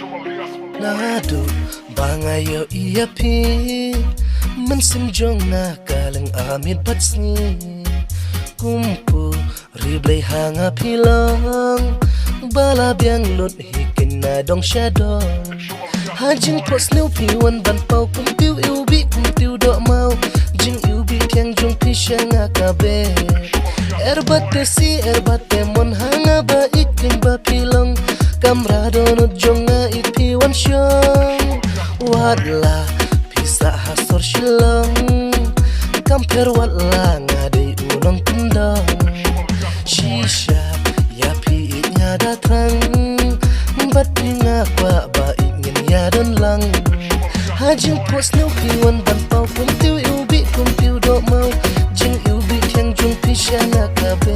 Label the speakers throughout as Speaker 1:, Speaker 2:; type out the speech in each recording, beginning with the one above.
Speaker 1: Nadu bangayo iya pi mensim jong na kaleng amit patsni kumpu riblay hanga pilong bala biang lut hikin na dong shadow hajing pos new piwan ban pau kum tiu ubi kum tiu do mau jing ubi tiang jong pi shanga kabe erbate si erbate mon hanga ba ikin ba pilong kamra donut jonga ipi wan shong wadla pisa hasor shilong kamper wadla ngadai unong kendong shisha ya pi itnya datang bat pinga kwa ba ingin ya don lang hajing pos new piwan ban pau kum tiu do mau jing ubi tiang jung pisha na kabe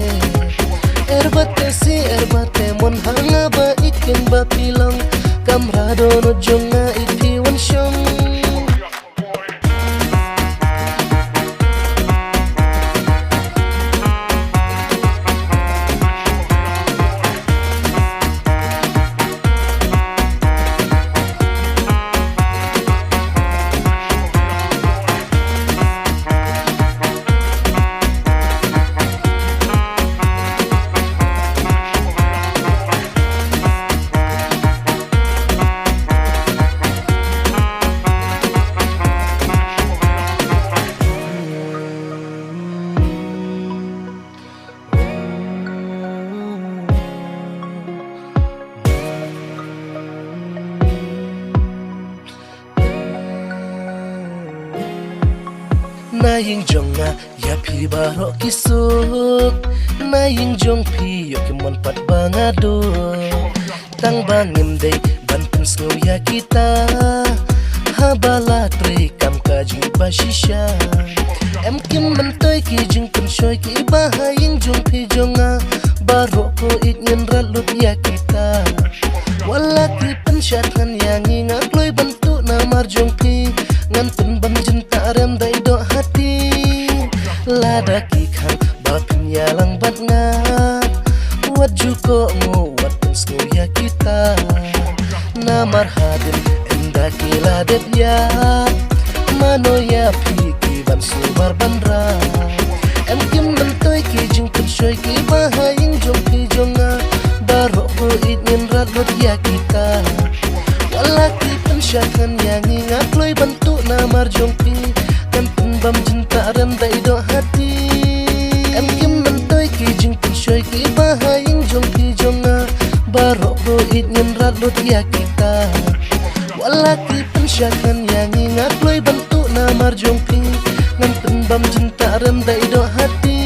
Speaker 1: erbate si erbate mon hanga ba ikin ba pilong kamra dono jonga ipi wan shong na ying jong na ya pi baro kisuk na ying jong pi yo kimon pat bangado tang bangim dei ban pun snow ya kita habala tre kam ka jing ba shisha em kim man toy ki jing kun shoy ki ba ha ying jong pi jonga baro ko it nyen ralut ya kita wala ki pen syatan yang ngak loy bantu na mar jong pi ngan pen ban jyntah rem dai do hati lada ki khang ba pin ya lang bat nga wat ju ko ngo wat pen sku ya kita na mar hadin enda ki ladet ya mano ya pi ki ban su mar bandra em kim ban toy ki jing kun shoy ki ba ha ying jong pi jonga baro ko it nyen rat lot ya kita wala ki pen syatan yang ngak loy bantu na mar jong pi kan pynbam jyntah rem dai do hati em kim man toy ki jing pi shoy ki ba ha ying jong pi jonga baro ko it nyen rat lot ya kita wala ki pen syatan yang ngak loy bantu na mar jong pi kan pynbam jyntah rem dai do hati